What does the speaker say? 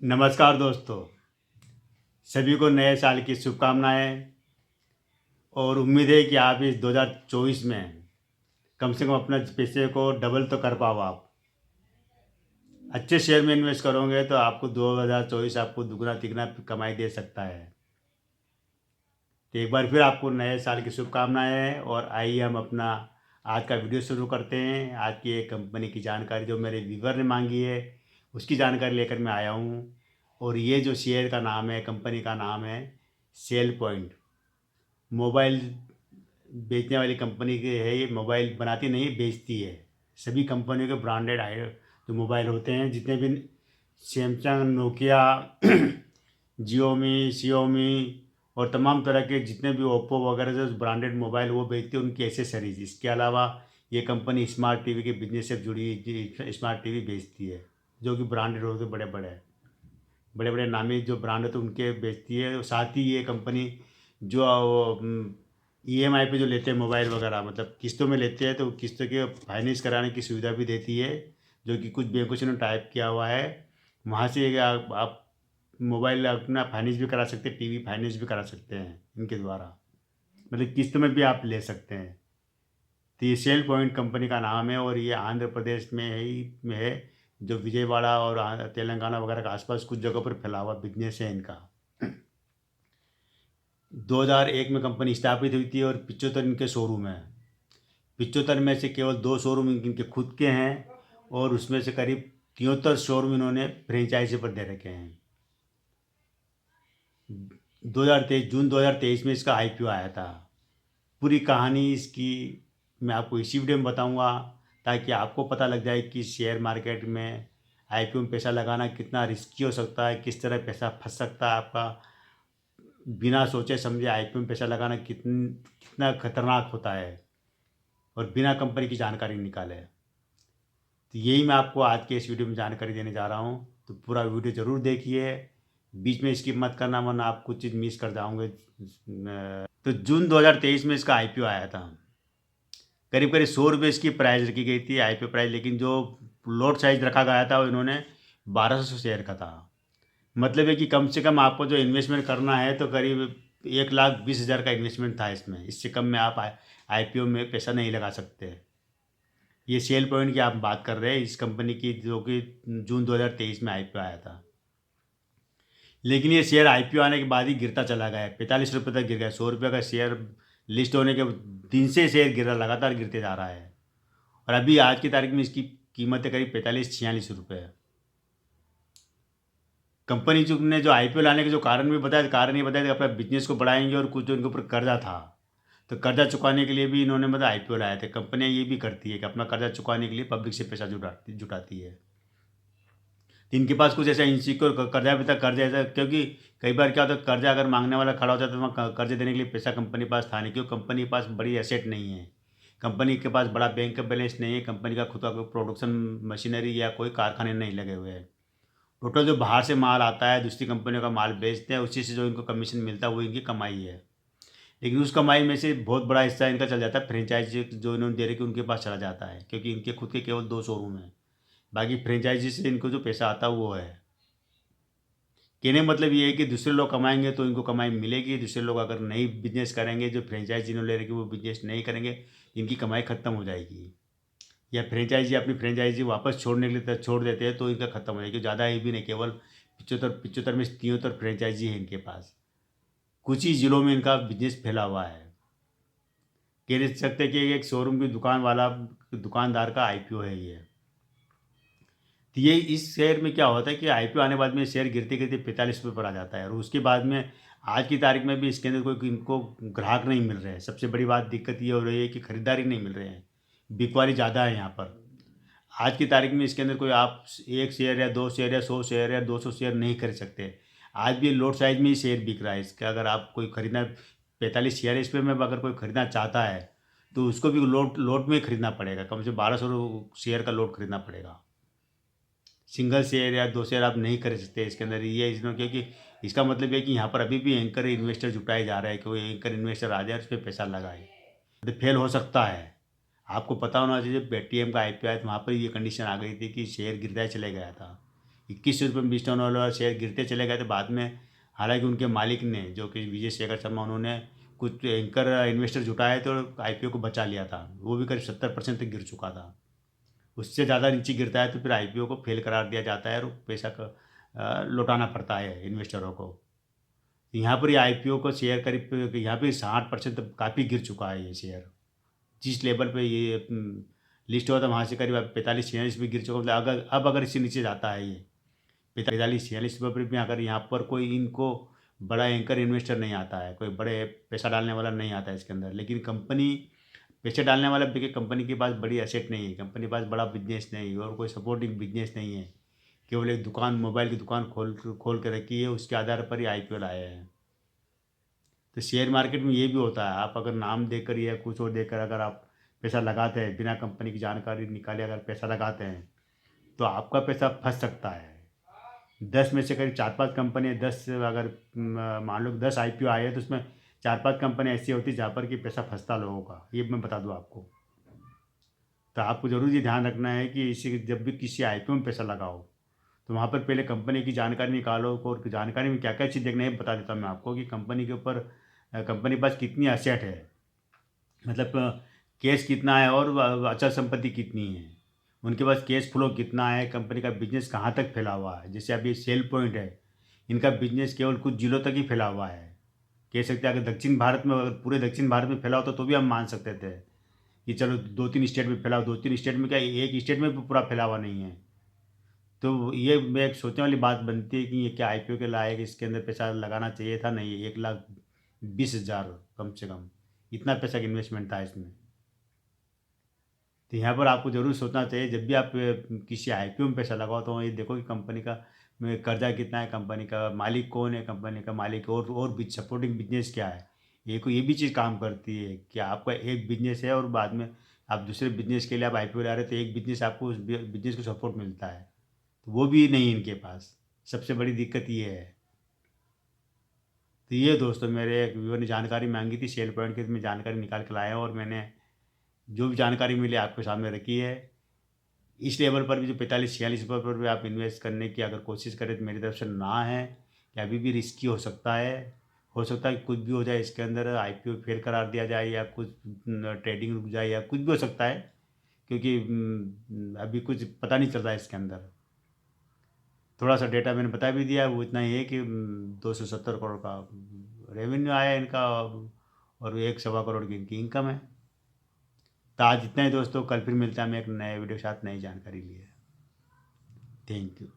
नमस्कार दोस्तों, सभी को नए साल की शुभकामनाएँ और उम्मीद है कि आप इस 2024 में कम से कम अपने पैसे को डबल तो कर पाओ आप। अच्छे शेयर में इन्वेस्ट करोगे तो आपको 2024 आपको दुगना-तिगना कमाई दे सकता है। तो एक बार फिर आपको नए साल की शुभकामनाएँ और आइए हम अपना आज का वीडियो शुरू करते हैं। आज की एक कंपनी की जानकारी जो मेरे व्यूअर ने माँगी है, उसकी जानकारी लेकर मैं आया हूँ और ये जो शेयर का नाम है, कंपनी का नाम है सेल पॉइंट। मोबाइल बेचने वाली कंपनी की है ये, मोबाइल बनाती नहीं बेचती है। सभी कंपनियों के ब्रांडेड जो मोबाइल होते हैं जितने भी सैमसंग, नोकिया, जियोमी, शियोमी और तमाम तरह के जितने भी ओप्पो वगैरह जो ब्रांडेड मोबाइल वो बेचती है उनकी एसेसरीज। इसके अलावा ये कंपनी स्मार्ट टीवी के बिजनेस से जुड़ी स्मार्ट टीवी बेचती है जो कि ब्रांडेड होते बड़े बड़े बड़े बड़े नामी जो ब्रांड होते हैं उनके बेचती है। और साथ ही ये कंपनी जो ईएमआई पे जो लेते हैं मोबाइल वगैरह मतलब किस्तों में लेते हैं तो किस्तों के फाइनेंस कराने की सुविधा भी देती है जो कि कुछ बैंकों से उन्होंने टाइप किया हुआ है। वहाँ से आप मोबाइल अपना फाइनेंस भी करा सकते हैं, टीवी फाइनेंस भी करा सकते हैं इनके द्वारा, मतलब किस्त में भी आप ले सकते हैं। तो ये सेल पॉइंट कंपनी का नाम है और ये आंध्र प्रदेश में है जो विजयवाड़ा और तेलंगाना वगैरह के आसपास कुछ जगहों पर फैला हुआ बिजनेस है इनका। 2001 में कंपनी स्थापित हुई थी और 75 इनके शोरूम हैं। 75 में से केवल 2 शोरूम इनके खुद के हैं और उसमें से करीब 73 शोरूम इन्होंने फ्रेंचाइजी पर दे रखे हैं। 2023 जून 2023 में इसका आईपीओ आया था। पूरी कहानी इसकी मैं आपको इसी वीडियो में बताऊंगा ताकि आपको पता लग जाए कि शेयर मार्केट में आईपीओ में पैसा लगाना कितना रिस्की हो सकता है, किस तरह पैसा फंस सकता है आपका। बिना सोचे समझे आईपीओ में पैसा लगाना कितना खतरनाक होता है और बिना कंपनी की जानकारी निकाले। तो यही मैं आपको आज के इस वीडियो में जानकारी देने जा रहा हूँ, तो पूरा वीडियो ज़रूर देखिए, बीच में स्किप मत करना वरना आप कुछ चीज़ मिस कर जाओगे। तो जून 2023 में इसका आईपीओ आया था। करीब करीब 100 रुपये इसकी प्राइस रखी गई थी आईपीओ प्राइस, लेकिन जो लॉट साइज रखा गया था वो इन्होंने 1200 शेयर का था। मतलब है कि कम से कम आपको जो इन्वेस्टमेंट करना है तो करीब 1,20,000 का इन्वेस्टमेंट था इसमें। इससे कम में आप आईपीओ में पैसा नहीं लगा सकते। ये सेल पॉइंट की आप बात कर रहे हैं इस कंपनी की जो कि जून 2023 में आईपीओ आया था। लेकिन ये शेयर आईपीओ आने के बाद ही गिरता चला गया, 45 रुपये तक गिर गया। 100 रुपये का शेयर लिस्ट होने के दिन से शेयर गिर रहा, लगातार गिरते जा रहा है और अभी आज की तारीख में इसकी कीमत है करीब 45-46 रुपये है। कंपनी जो ने जो आईपीओ लाने के जो कारण भी बताया, कारण ये बताया कि अपना बिजनेस को बढ़ाएंगे और कुछ जो इनके ऊपर कर्जा था तो कर्जा चुकाने के लिए भी इन्होंने मतलब आईपीओ लाया था। कंपनियां ये भी करती है कि अपना कर्जा चुकाने के लिए पब्लिक से पैसा जुटाती है। तो इनके पास कुछ ऐसा इनसिक्योर कर्जा भी था, कर्जा ऐसा क्योंकि कई बार क्या होता है कर्जा अगर मांगने वाला खड़ा हो जाता है तो वहाँ कर्जे देने के लिए पैसा कंपनी के पास था नहीं, क्योंकि कंपनी के पास बड़ी एसेट नहीं है, कंपनी के पास बड़ा बैंक का बैलेंस नहीं है, कंपनी का खुद का कोई प्रोडक्शन मशीनरी या कोई कारखाने नहीं लगे हुए हैं। टोटल जो बाहर से माल आता है दूसरी कंपनियों का माल बेचते हैं उसी से जो इनको कमीशन मिलता है वो इनकी कमाई है। लेकिन उस कमाई में से बहुत बड़ा हिस्सा इनका चल जाता है फ्रेंचाइजी जो इन्होंने दे रखी उनके पास चला जाता है, क्योंकि इनके खुद के केवल 2 शोरूम हैं। बाकी फ्रेंचाइजी से इनको जो पैसा आता है वो है। कहने का मतलब ये है कि दूसरे लोग कमाएंगे तो इनको कमाई मिलेगी, दूसरे लोग अगर नहीं बिजनेस करेंगे जो फ्रेंचाइजी इन्होंने ले रखी वो बिजनेस नहीं करेंगे इनकी कमाई खत्म हो जाएगी। या फ्रेंचाइजी अपनी फ्रेंचाइजी वापस छोड़ने के लिए छोड़ देते हैं तो इनका खत्म हो जाएगी। ज़्यादा ही भी नहीं, केवल 75 में 73 फ्रेंचाइजी है इनके पास। कुछ ही ज़िलों में इनका बिजनेस फैला हुआ है। कह सकते कि एक शोरूम की दुकान वाला दुकानदार का आईपीओ है ये। तो ये इस शेयर में क्या होता है कि आईपीओ आने के बाद में शेयर गिरते गिरते 45 रुपये पर आ जाता है और उसके बाद में आज की तारीख में भी इसके अंदर कोई इनको ग्राहक नहीं मिल रहे हैं। सबसे बड़ी बात दिक्कत ये हो रही है कि खरीदारी नहीं मिल रहे हैं, बिकवाली ज़्यादा है यहाँ पर। आज की तारीख में इसके अंदर कोई आप 1 शेयर या 2 शेयर या 100 शेयर या 200 शेयर नहीं खरीद सकते। आज भी लोट साइज में ही शेयर बिक रहा है इसका। अगर आप कोई खरीदना 45 शेयर इस पे में अगर कोई खरीदना चाहता है तो उसको भी लोट लोट में खरीदना पड़ेगा, कम से 1200 शेयर का लोट खरीदना पड़ेगा। सिंगल शेयर या 2 शेयर आप नहीं खरीद सकते इसके अंदर। ये इसमें क्योंकि इसका मतलब है कि यहाँ पर अभी भी एंकर इन्वेस्टर जुटाए जा रहे हैं कि वो एंकर इन्वेस्टर आ जाए उस पर पैसा लगाए, तो फेल हो सकता है। आपको पता होना चाहिए पेटीएम का आईपीओ आया तो वहाँ पर ये कंडीशन आ गई थी कि शेयर गिरता ही चले गया था। 2100 रुपये में बीच वाला शेयर गिरते चले गए थे बाद में। हालांकि उनके मालिक ने, जो कि विजय शेखर शर्मा, उन्होंने कुछ एंकर इन्वेस्टर जुटाए तो आईपीओ को बचा लिया था। वो भी करीब 70% तक गिर चुका था। उससे ज़्यादा नीचे गिरता है तो फिर आईपीओ को फेल करार दिया जाता है और पैसा लौटाना पड़ता है इन्वेस्टरों को। यहाँ पर ये आईपीओ को शेयर करीब यहाँ पे 60% तक काफ़ी गिर चुका है ये शेयर। जिस लेवल पे ये लिस्ट हुआ था वहाँ से करीब 45-46 पे गिर चुका। मतलब अगर इससे नीचे जाता है ये 45-46 रुपये पे, अगर यहाँ पर कोई इनको बड़ा एंकर इन्वेस्टर नहीं आता है, कोई बड़े पैसा डालने वाला नहीं आता है इसके अंदर, लेकिन कंपनी पैसे डालने वाला, देखिए कंपनी के पास बड़ी एसेट नहीं है, कंपनी के पास बड़ा बिजनेस नहीं है और कोई सपोर्टिंग बिजनेस नहीं है, केवल एक दुकान, मोबाइल की दुकान खोल के रखी है, उसके आधार पर ही आईपीओ लाए हैं। तो शेयर मार्केट में ये भी होता है, आप अगर नाम देकर या कुछ और देकर अगर आप पैसा लगाते हैं, बिना कंपनी की जानकारी निकाले अगर पैसा लगाते हैं तो आपका पैसा फंस सकता है। 10 में से करीब 4-5 कंपनी, 10 अगर मान लो 10 आईपीओ आए हैं तो उसमें 4-5 कंपनी ऐसी होती है जहाँ पर कि पैसा फंसता लोगों का, ये मैं बता दूँ आपको। तो आपको ज़रूर ये ध्यान रखना है कि इसी जब भी किसी आईपीओ में पैसा लगाओ तो वहाँ पर पहले कंपनी की जानकारी निकालो। और जानकारी में क्या क्या चीज़ देखना है बता देता हूँ मैं आपको, कि कंपनी के ऊपर कंपनी के पास कितनी एसेट है, मतलब कैश कितना है और अचल संपत्ति कितनी है, उनके पास कैश फ्लो कितना है, कंपनी का बिजनेस कहाँ तक फैला हुआ है। जैसे अभी सेल पॉइंट है, इनका बिजनेस केवल कुछ जिलों तक ही फैला हुआ है। कह सकते हैं अगर दक्षिण भारत में, अगर पूरे दक्षिण भारत में फैला होता तो भी हम मान सकते थे कि चलो 2-3 स्टेट में फैला, 2-3 स्टेट में क्या, एक स्टेट में भी पूरा फैला हुआ नहीं है। तो ये मैं एक सोचने वाली बात बनती है कि ये क्या आईपीओ के लायक इसके अंदर पैसा लगाना चाहिए था? नहीं, 1,20,000 कम से कम इतना पैसा का इन्वेस्टमेंट था इसमें। तो यहाँ पर आपको ज़रूर सोचना चाहिए जब भी आप किसी आईपीओ में पैसा लगाओ तो ये देखो कि कंपनी का में कर्जा कितना है, कंपनी का मालिक कौन है, कंपनी का मालिक और भी सपोर्टिंग बिजनेस क्या है। ये भी चीज़ काम करती है कि आपका एक बिजनेस है और बाद में आप दूसरे बिजनेस के लिए आप आईपीओ ला रहे हो तो एक बिजनेस आपको उस बिजनेस को सपोर्ट मिलता है, तो वो भी नहीं इनके पास। सबसे बड़ी दिक्कत ये है। तो ये दोस्तों मेरे एक व्यूअर ने जानकारी मांगी थी सेल पॉइंट की, तो मैं जानकारी निकाल के लाया हूँ और मैंने जो भी जानकारी मिली आपके सामने रखी है। इस लेवल पर भी जो 45-46 रुपये पर भी आप इन्वेस्ट करने की अगर कोशिश करें तो मेरी तरफ से ना है, कि अभी भी रिस्की हो सकता है। हो सकता है कि कुछ भी हो जाए इसके अंदर, आईपीओ फेल करार दिया जाए या कुछ ट्रेडिंग रुक जाए या कुछ भी हो सकता है, क्योंकि अभी कुछ पता नहीं चल रहा है इसके अंदर। थोड़ा सा डेटा मैंने बता भी दिया, वो इतना ही है कि 270 करोड़ का रेवेन्यू आया इनका और 1-1.25 करोड़ की इनकी इनकम है। तो आज इतना ही दोस्तों, कल फिर मिलता है मैं एक नए वीडियो के साथ नई जानकारी लिए। Thank you.